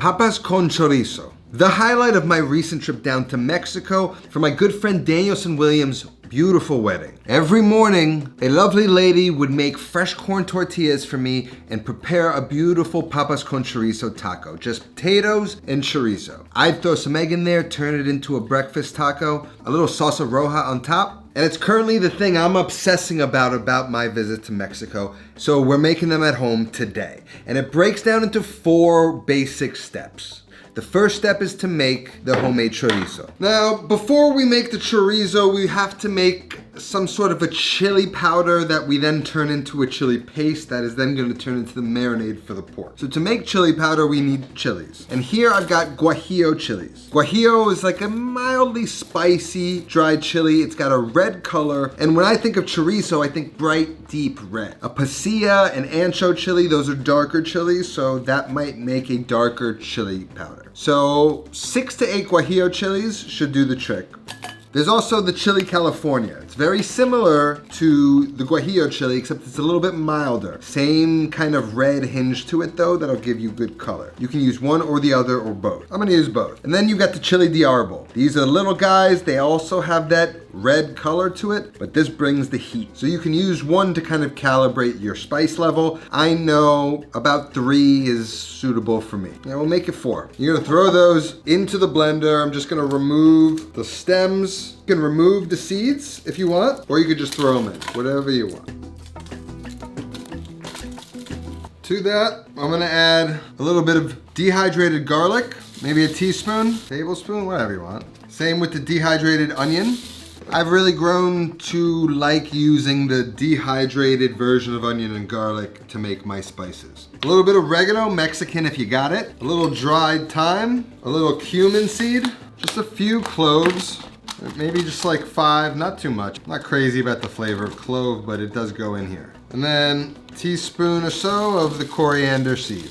Papas con chorizo. The highlight of my recent trip down to Mexico for my good friend Danielson Williams' beautiful wedding. Every morning, a lovely lady would make fresh corn tortillas for me and prepare a beautiful papas con chorizo taco. Just potatoes and chorizo. I'd throw some egg in there, turn it into a breakfast taco, a little salsa roja on top, and it's currently the thing I'm obsessing about my visit to Mexico. So we're making them at home today. And it breaks down into 4 basic steps. The first step is to make the homemade chorizo. Now, before we make the chorizo, we have to make some sort of a chili powder that we then turn into a chili paste that is then going to turn into the marinade for the pork. So to make chili powder, we need chilies. And here I've got guajillo chilies. Guajillo is like a mildly spicy dried chili. It's got a red color. And when I think of chorizo, I think bright, deep red. A pasilla and ancho chili, those are darker chilies, so that might make a darker chili powder. So 6 to 8 guajillo chilies should do the trick. There's also the chili California. It's very similar to the guajillo chili, except it's a little bit milder. Same kind of red hinge to it though, that'll give you good color. You can use one or the other or both. I'm gonna use both. And then you got the chili de árbol. These are the little guys. They also have that red color to it, but this brings the heat. So you can use one to kind of calibrate your spice level. I know about 3 is suitable for me. Yeah, we'll make it 4. You're gonna throw those into the blender. I'm just gonna remove the stems. You can remove the seeds if you want, or you could just throw them in, whatever you want. To that, I'm gonna add a little bit of dehydrated garlic, maybe a teaspoon, tablespoon, whatever you want. Same with the dehydrated onion. I've really grown to like using the dehydrated version of onion and garlic to make my spices. A little bit of oregano, Mexican if you got it. A little dried thyme, a little cumin seed, just a few cloves. Maybe just like 5, not too much. I'm not crazy about the flavor of clove, but it does go in here. And then a teaspoon or so of the coriander seed.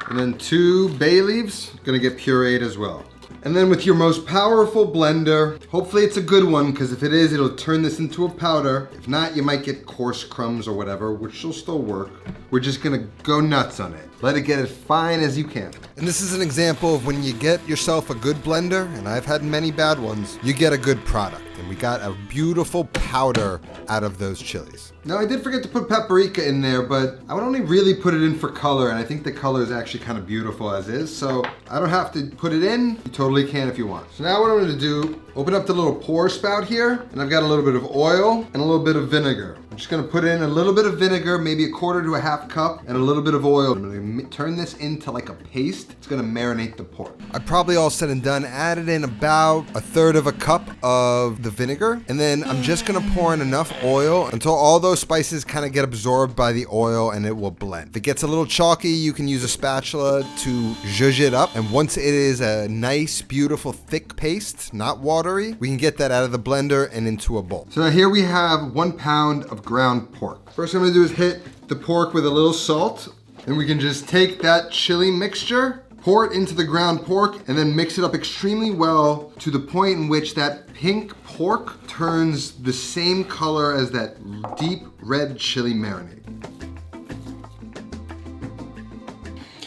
And then 2 bay leaves, gonna get pureed as well. And then with your most powerful blender, hopefully it's a good one, because if it is, it'll turn this into a powder. If not, you might get coarse crumbs or whatever, which will still work. We're just gonna go nuts on it. Let it get as fine as you can. And this is an example of when you get yourself a good blender, and I've had many bad ones, you get a good product. And we got a beautiful powder out of those chilies. Now I did forget to put paprika in there, but I would only really put it in for color, and I think the color is actually kind of beautiful as is, so I don't have to put it in. You totally can if you want. So now what I'm gonna do, open up the little pour spout here, and I've got a little bit of oil and a little bit of vinegar. I'm just gonna put in a little bit of vinegar, maybe 1/4 to a 1/2 cup, and a little bit of oil. I'm gonna turn this into like a paste. It's gonna marinate the pork. I probably all said and done added in about 1/3 of a cup of the vinegar, and then I'm just gonna pour in enough oil until all those spices kind of get absorbed by the oil and it will blend. If it gets a little chalky, you can use a spatula to zhuzh it up, and once it is a nice, beautiful, thick paste, not watery, we can get that out of the blender and into a bowl. So now here we have 1 pound of ground pork. First thing I'm gonna do is hit the pork with a little salt, and we can just take that chili mixture, pour it into the ground pork, and then mix it up extremely well to the point in which that pink pork turns the same color as that deep red chili marinade.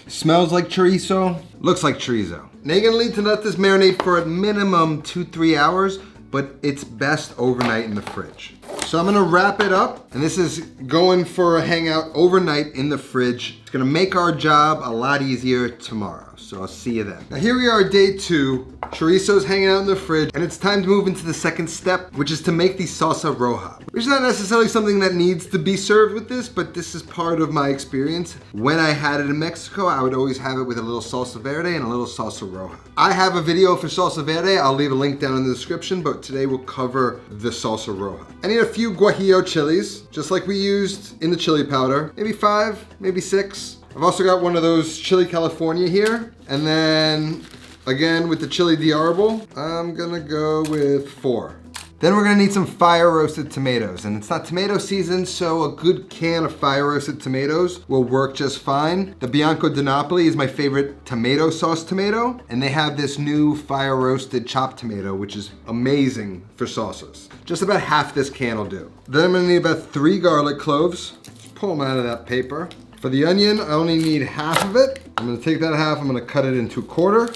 Smells like chorizo, looks like chorizo. Now you're gonna need to let this marinate for at minimum 2-3 hours, but it's best overnight in the fridge. So I'm gonna wrap it up, and this is going for a hangout overnight in the fridge. It's gonna make our job a lot easier tomorrow. So I'll see you then. Now here we are, day 2. Chorizo's hanging out in the fridge, and it's time to move into the second step, which is to make the salsa roja. Which is not necessarily something that needs to be served with this, but this is part of my experience. When I had it in Mexico, I would always have it with a little salsa verde and a little salsa roja. I have a video for salsa verde. I'll leave a link down in the description, but today we'll cover the salsa roja. I need a few guajillo chilies, just like we used in the chili powder. Maybe 5, maybe 6. I've also got one of those chili California here. And then, again, with the chili de árbol, I'm gonna go with 4. Then we're gonna need some fire roasted tomatoes, and it's not tomato season, so a good can of fire roasted tomatoes will work just fine. The Bianco di Napoli is my favorite tomato sauce tomato, and they have this new fire roasted chopped tomato, which is amazing for salsas. Just about half this can will do. Then I'm gonna need about 3 garlic cloves. Just pull them out of that paper. For the onion, I only need half of it. I'm gonna take that half, I'm gonna cut it into a quarter,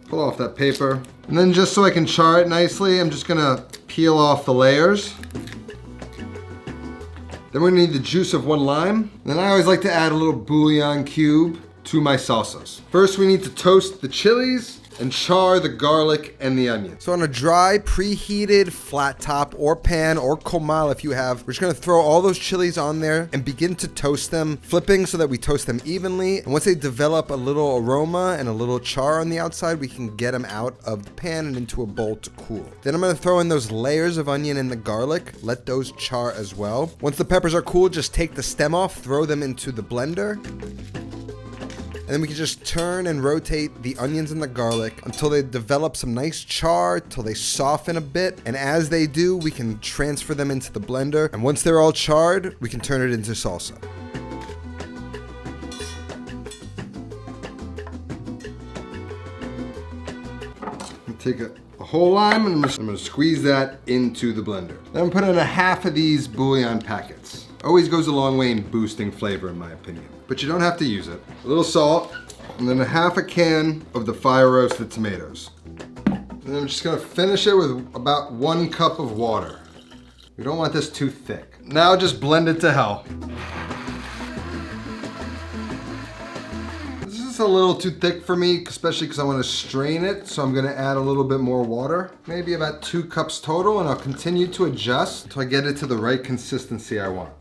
pull off that paper. And then just so I can char it nicely, I'm just gonna peel off the layers. Then we're gonna need the juice of 1 lime. And then I always like to add a little bouillon cube to my salsas. First, we need to toast the chilies and char the garlic and the onion. So on a dry, preheated flat top or pan or comal if you have, we're just gonna throw all those chilies on there and begin to toast them, flipping so that we toast them evenly. And once they develop a little aroma and a little char on the outside, we can get them out of the pan and into a bowl to cool. Then I'm gonna throw in those layers of onion and the garlic, let those char as well. Once the peppers are cool, just take the stem off, throw them into the blender. And then we can just turn and rotate the onions and the garlic until they develop some nice char, till they soften a bit. And as they do, we can transfer them into the blender. And once they're all charred, we can turn it into salsa. Take a whole lime and I'm gonna squeeze that into the blender. Then I'm putting in a half of these bouillon packets. Always goes a long way in boosting flavor in my opinion, but you don't have to use it. A little salt, and then a half a can of the fire roasted tomatoes. And I'm just gonna finish it with about 1 cup of water. We don't want this too thick. Now just blend it to hell. This is a little too thick for me, especially because I want to strain it, so I'm gonna add a little bit more water. Maybe about 2 cups total, and I'll continue to adjust until I get it to the right consistency I want.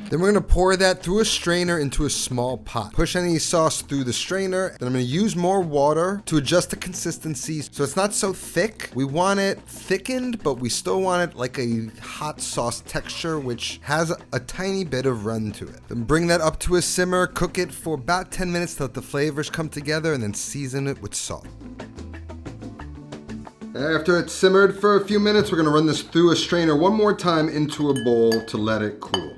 Then we're gonna pour that through a strainer into a small pot. Push any sauce through the strainer. Then I'm gonna use more water to adjust the consistency so it's not so thick. We want it thickened, but we still want it like a hot sauce texture, which has a tiny bit of run to it. Then bring that up to a simmer, cook it for about 10 minutes to let the flavors come together, and then season it with salt. After it's simmered for a few minutes, we're gonna run this through a strainer one more time into a bowl to let it cool.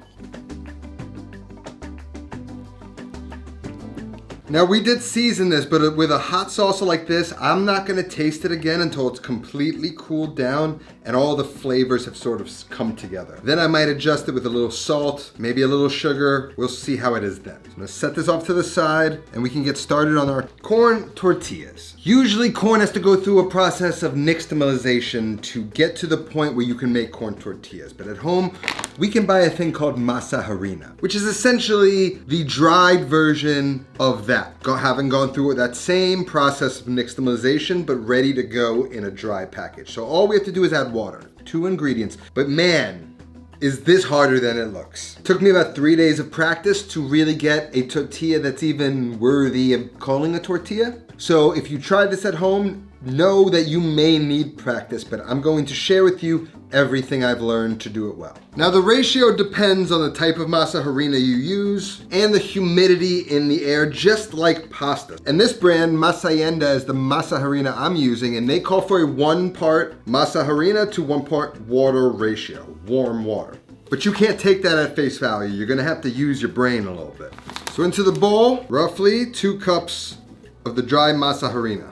Now we did season this, but with a hot salsa like this, I'm not gonna taste it again until it's completely cooled down and all the flavors have sort of come together. Then I might adjust it with a little salt, maybe a little sugar. We'll see how it is then. So I'm gonna set this off to the side and we can get started on our corn tortillas. Usually corn has to go through a process of nixtamalization to get to the point where you can make corn tortillas. But at home, we can buy a thing called masa harina, which is essentially the dried version of that. Having gone through that same process of nixtamalization, but ready to go in a dry package. So all we have to do is add water, 2 ingredients. But man, is this harder than it looks. Took me about 3 days of practice to really get a tortilla that's even worthy of calling a tortilla. So if you tried this at home, know that you may need practice, but I'm going to share with you everything I've learned to do it well. Now the ratio depends on the type of masa harina you use and the humidity in the air, just like pasta. And this brand, Masayenda, is the masa harina I'm using, and they call for a 1 part masa harina to 1 part water ratio, warm water. But you can't take that at face value. You're gonna have to use your brain a little bit. So into the bowl, roughly 2 cups of the dry masa harina.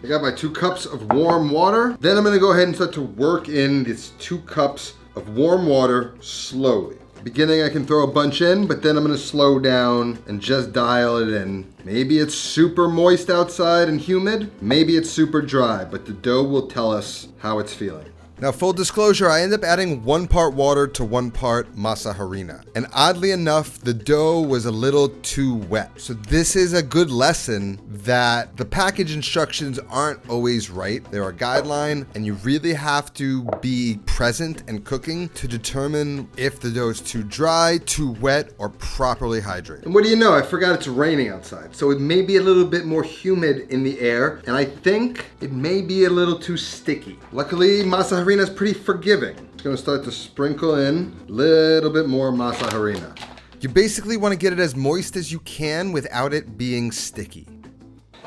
I got my 2 cups of warm water. Then I'm gonna go ahead and start to work in these 2 cups of warm water slowly. Beginning, I can throw a bunch in, but then I'm gonna slow down and just dial it in. Maybe it's super moist outside and humid. Maybe it's super dry, but the dough will tell us how it's feeling. Now, full disclosure, I end up adding 1 part water to 1 part masa harina. And oddly enough, the dough was a little too wet. So this is a good lesson that the package instructions aren't always right. They're a guideline, and you really have to be present and cooking to determine if the dough is too dry, too wet, or properly hydrated. And what do you know? I forgot it's raining outside. So it may be a little bit more humid in the air, and I think it may be a little too sticky. Luckily, masa harina is pretty forgiving. Just gonna start to sprinkle in a little bit more masa harina. You basically want to get it as moist as you can without it being sticky.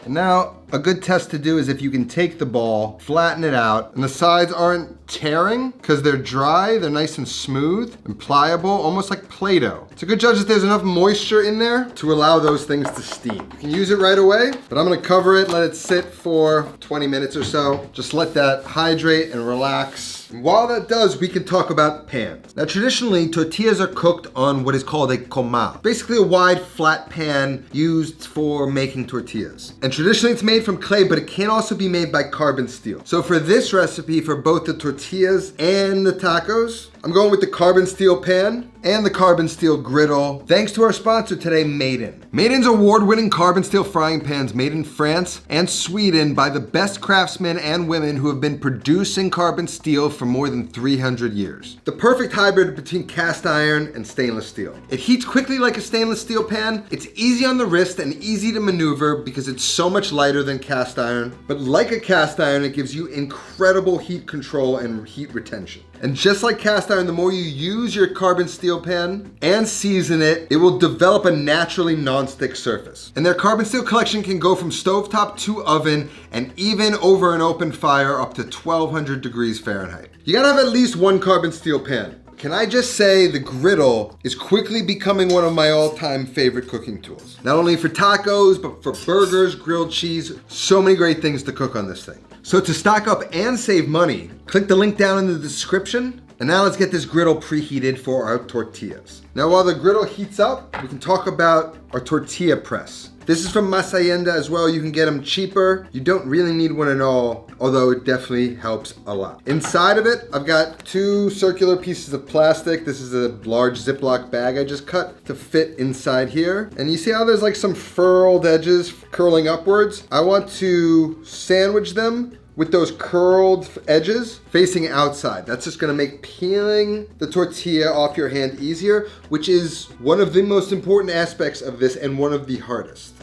And now a good test to do is if you can take the ball, flatten it out, and the sides aren't tearing because they're dry, they're nice and smooth and pliable, almost like Play-Doh. It's a good judge that there's enough moisture in there to allow those things to steam. You can use it right away, but I'm gonna cover it, let it sit for 20 minutes or so. Just let that hydrate and relax. And while that does, we can talk about pans. Now, traditionally, tortillas are cooked on what is called a comal, basically a wide, flat pan used for making tortillas. And traditionally, it's made from clay, but it can also be made by carbon steel. So for this recipe, for both the tortillas and the tacos, I'm going with the carbon steel pan and the carbon steel griddle, thanks to our sponsor today, Maiden. Maiden's award-winning carbon steel frying pans made in France and Sweden by the best craftsmen and women who have been producing carbon steel for more than 300 years. The perfect hybrid between cast iron and stainless steel. It heats quickly like a stainless steel pan. It's easy on the wrist and easy to maneuver because it's so much lighter than cast iron. But like a cast iron, it gives you incredible heat control and heat retention. And just like cast iron, the more you use your carbon steel pan and season it, it will develop a naturally non-stick surface. And their carbon steel collection can go from stovetop to oven and even over an open fire up to 1200 degrees Fahrenheit. You gotta have at least one carbon steel pan. Can I just say the griddle is quickly becoming one of my all-time favorite cooking tools. Not only for tacos, but for burgers, grilled cheese, so many great things to cook on this thing. So to stock up and save money, click the link down in the description. And now let's get this griddle preheated for our tortillas. Now while the griddle heats up, we can talk about our tortilla press. This is from Masayenda as well. You can get them cheaper. You don't really need one at all, although it definitely helps a lot. Inside of it, I've got 2 circular pieces of plastic. This is a large Ziploc bag I just cut to fit inside here. And you see how there's like some furled edges curling upwards? I want to sandwich them with those curled edges facing outside. That's just gonna make peeling the tortilla off your hand easier, which is one of the most important aspects of this and one of the hardest.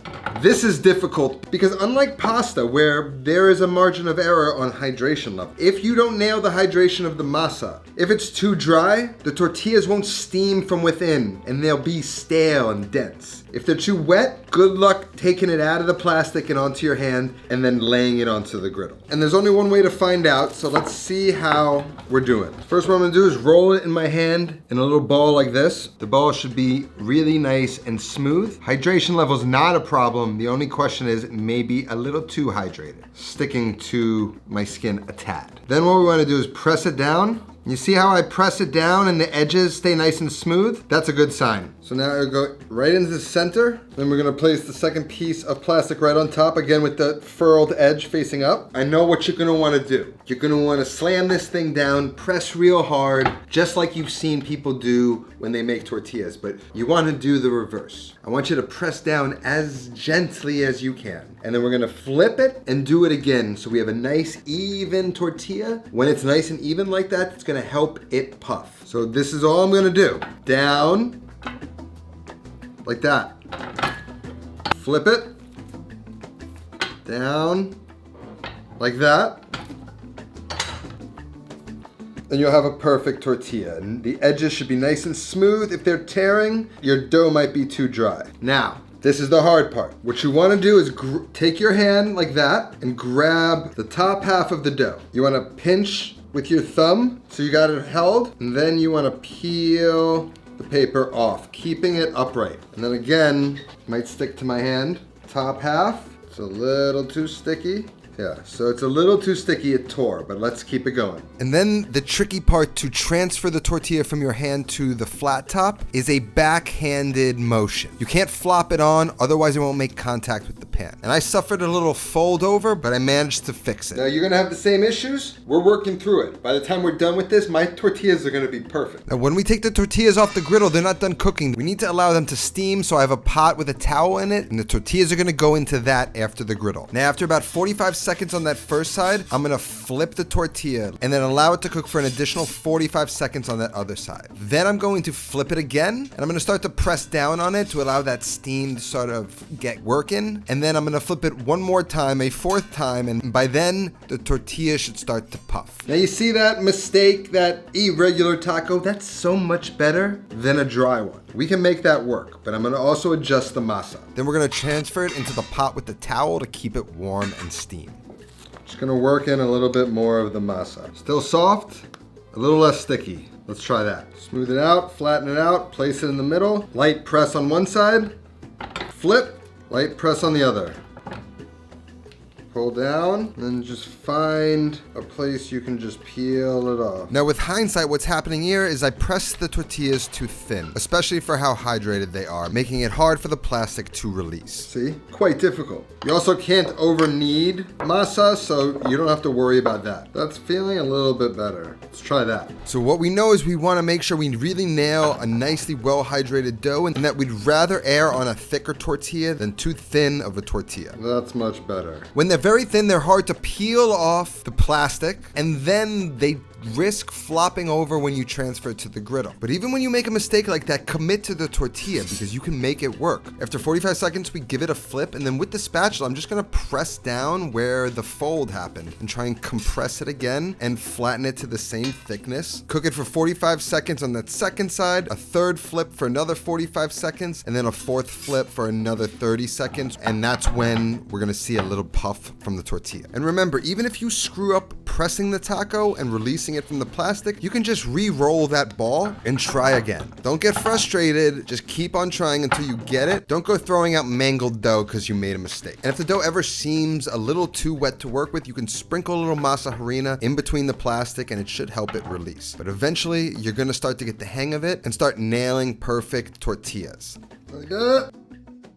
This is difficult because unlike pasta, where there is a margin of error on hydration level, if you don't nail the hydration of the masa, if it's too dry, the tortillas won't steam from within and they'll be stale and dense. If they're too wet, good luck taking it out of the plastic and onto your hand and then laying it onto the griddle. And there's only one way to find out, so let's see how we're doing. First what I'm gonna do is roll it in my hand in a little ball like this. The ball should be really nice and smooth. Hydration level is not a problem. The only question is it may be a little too hydrated, sticking to my skin a tad. Then what we wanna do is press it down. You see how I press it down and the edges stay nice and smooth? That's a good sign. So now I go right into the center. Then we're gonna place the second piece of plastic right on top, again with the furled edge facing up. I know what you're gonna wanna do. You're gonna wanna slam this thing down, press real hard, just like you've seen people do when they make tortillas, but you wanna do the reverse. I want you to press down as gently as you can. And then we're gonna flip it and do it again. So we have a nice even tortilla. When it's nice and even like that, it's gonna help it puff. So this is all I'm gonna do. Down, like that. Flip it, down, like that. And you'll have a perfect tortilla. And the edges should be nice and smooth. If they're tearing, your dough might be too dry. Now, this is the hard part. What you wanna do is take your hand like that and grab the top half of the dough. You wanna pinch with your thumb, so you got it held, and then you wanna peel the paper off, keeping it upright. And then again, might stick to my hand. Top half, it's a little too sticky. Yeah, so it's a little too sticky, it tore, but let's keep it going. And then the tricky part to transfer the tortilla from your hand to the flat top is a backhanded motion. You can't flop it on, otherwise it won't make contact with the pan. And I suffered a little fold over, but I managed to fix it. Now you're gonna have the same issues. We're working through it. By the time we're done with this, my tortillas are gonna be perfect. Now when we take the tortillas off the griddle, they're not done cooking. We need to allow them to steam, so I have a pot with a towel in it, and the tortillas are gonna go into that after the griddle. Now after about 45 seconds on that first side, I'm gonna flip the tortilla and then allow it to cook for an additional 45 seconds on that other side. Then I'm going to flip it again, and I'm gonna start to press down on it to allow that steam to sort of get working. And then then I'm gonna flip it one more time, a fourth time, and by then, the tortilla should start to puff. Now you see that mistake, that irregular taco? That's so much better than a dry one. We can make that work, but I'm gonna also adjust the masa. Then we're gonna transfer it into the pot with the towel to keep it warm and steam. Just gonna work in a little bit more of the masa. Still soft, a little less sticky. Let's try that. Smooth it out, flatten it out, place it in the middle. Light press on one side, flip, light press on the other. Pull down, and then just find a place you can just peel it off. Now with hindsight, what's happening here is I press the tortillas too thin, especially for how hydrated they are, making it hard for the plastic to release. See? Quite difficult. You also can't over knead masa, so you don't have to worry about that. That's feeling a little bit better. Let's try that. So what we know is we want to make sure we really nail a nicely well-hydrated dough, and that we'd rather err on a thicker tortilla than too thin of a tortilla. That's much better. When they're very thin, they're hard to peel off the plastic, and then they risk flopping over when you transfer it to the griddle. But even when you make a mistake like that, commit to the tortilla because you can make it work. After 45 seconds, we give it a flip, and then with the spatula, I'm just gonna press down where the fold happened and try and compress it again and flatten it to the same thickness. Cook it for 45 seconds on that second side, a third flip for another 45 seconds, and then a fourth flip for another 30 seconds. And that's when we're gonna see a little puff from the tortilla. And remember, even if you screw up pressing the taco and releasing it from the plastic, you can just re-roll that ball and try again. Don't get frustrated, just keep on trying until you get it. Don't go throwing out mangled dough because you made a mistake. And if the dough ever seems a little too wet to work with, you can sprinkle a little masa harina in between the plastic and it should help it release. But eventually, you're gonna start to get the hang of it and start nailing perfect tortillas. Like that.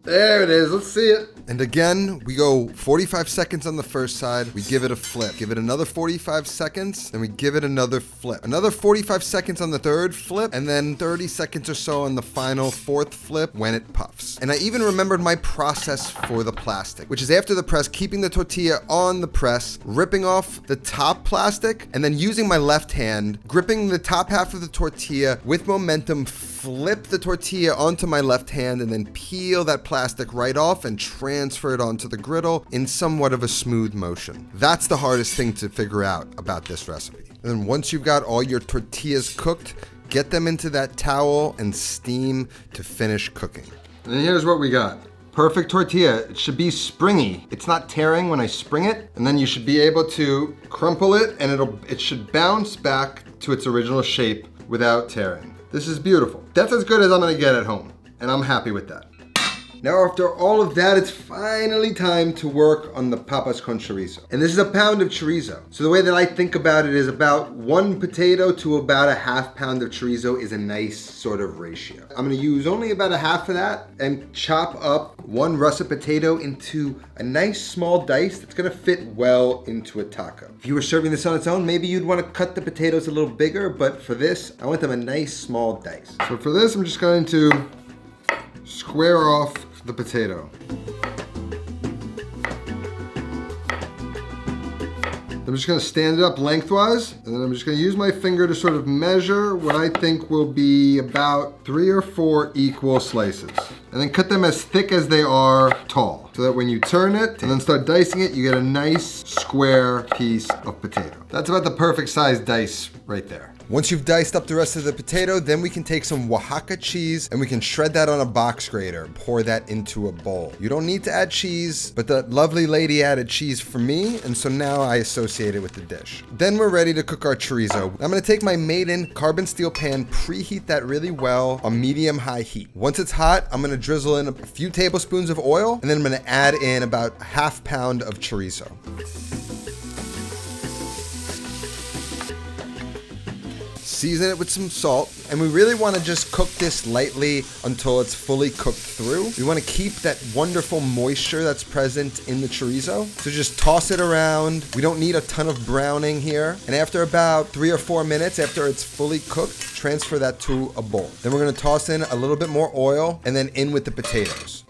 There it is, let's see it. And again, we go 45 seconds on the first side, we give it a flip. Give it another 45 seconds, then we give it another flip. Another 45 seconds on the third flip, and then 30 seconds or so on the final fourth flip when it puffs. And I even remembered my process for the plastic, which is after the press, keeping the tortilla on the press, ripping off the top plastic, and then using my left hand, gripping the top half of the tortilla with momentum, flip the tortilla onto my left hand, and then peel that plastic right off and transfer it onto the griddle in somewhat of a smooth motion. That's the hardest thing to figure out about this recipe. And then once you've got all your tortillas cooked, get them into that towel and steam to finish cooking. And here's what we got. Perfect tortilla. It should be springy. It's not tearing when I spring it, and then you should be able to crumple it and it should bounce back to its original shape without tearing. This is beautiful. That's as good as I'm gonna get at home, and I'm happy with that. Now after all of that, it's finally time to work on the papas con chorizo. And this is a pound of chorizo. So the way that I think about it is about 1 potato to about a half pound of chorizo is a nice sort of ratio. I'm gonna use only about a half of that and chop up 1 russet potato into a nice small dice that's gonna fit well into a taco. If you were serving this on its own, maybe you'd wanna cut the potatoes a little bigger, but for this, I want them a nice small dice. So for this, I'm just going to square off the potato. I'm just gonna stand it up lengthwise, and then I'm just gonna use my finger to sort of measure what I think will be about 3 or 4 equal slices. And then cut them as thick as they are tall, so that when you turn it and then start dicing it, you get a nice square piece of potato. That's about the perfect size dice right there. Once you've diced up the rest of the potato, then we can take some Oaxaca cheese and we can shred that on a box grater and pour that into a bowl. You don't need to add cheese, but the lovely lady added cheese for me, and so now I associate it with the dish. Then we're ready to cook our chorizo. I'm gonna take my made-in carbon steel pan, preheat that really well on medium-high heat. Once it's hot, I'm gonna drizzle in a few tablespoons of oil, and then I'm gonna add in about a half pound of chorizo. Season it with some salt, and we really want to just cook this lightly until it's fully cooked through. We want to keep that wonderful moisture that's present in the chorizo. So just toss it around. We don't need a ton of browning here. And after about 3 or 4 minutes after it's fully cooked, transfer that to a bowl. Then we're going to toss in a little bit more oil and then in with the potatoes.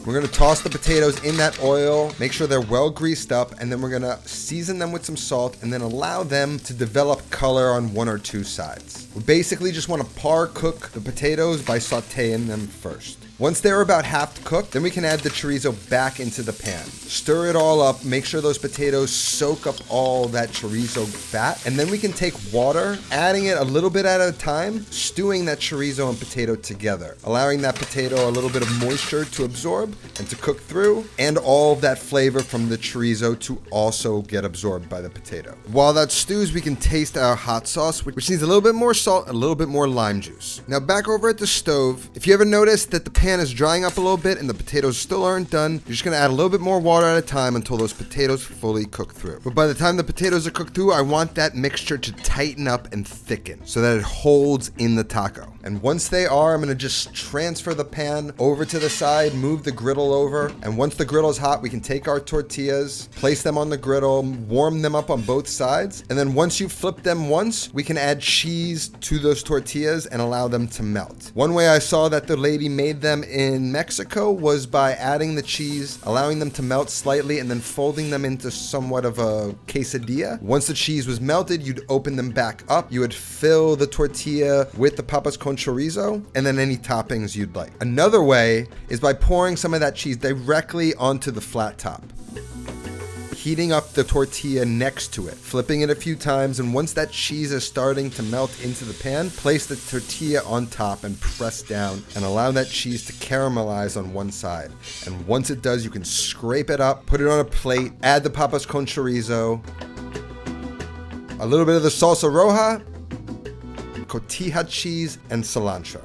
We're gonna toss the potatoes in that oil, make sure they're well greased up, and then we're gonna season them with some salt and then allow them to develop color on 1 or 2 sides. We basically just wanna par cook the potatoes by sauteing them first. Once they're about half cooked, then we can add the chorizo back into the pan. Stir it all up, make sure those potatoes soak up all that chorizo fat, and then we can take water, adding it a little bit at a time, stewing that chorizo and potato together, allowing that potato a little bit of moisture to absorb and to cook through, and all of that flavor from the chorizo to also get absorbed by the potato. While that stews, we can taste our hot sauce, which needs a little bit more salt, a little bit more lime juice. Now back over at the stove, if you ever notice that the pan is drying up a little bit and the potatoes still aren't done, you're just gonna add a little bit more water at a time until those potatoes fully cook through. But by the time the potatoes are cooked through, I want that mixture to tighten up and thicken so that it holds in the taco. And once they are, I'm gonna just transfer the pan over to the side, move the griddle over, and once the griddle is hot, we can take our tortillas, place them on the griddle, warm them up on both sides, and then once you flip them once, we can add cheese to those tortillas and allow them to melt. One way I saw that the lady made them in Mexico was by adding the cheese, allowing them to melt slightly, and then folding them into somewhat of a quesadilla. Once the cheese was melted, you'd open them back up, you would fill the tortilla with the papas con chorizo, and then any toppings you'd like. Another way is by pouring some of that cheese directly onto the flat top, heating up the tortilla next to it, flipping it a few times, and once that cheese is starting to melt into the pan, place the tortilla on top and press down and allow that cheese to caramelize on one side. And once it does, you can scrape it up, put it on a plate, add the papas con chorizo, a little bit of the salsa roja, cotija cheese, and cilantro.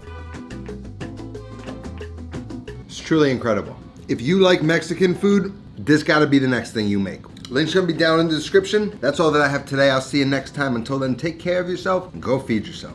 It's truly incredible. If you like Mexican food, this gotta be the next thing you make. Link's gonna be down in the description. That's all that I have today. I'll see you next time. Until then, take care of yourself and go feed yourself.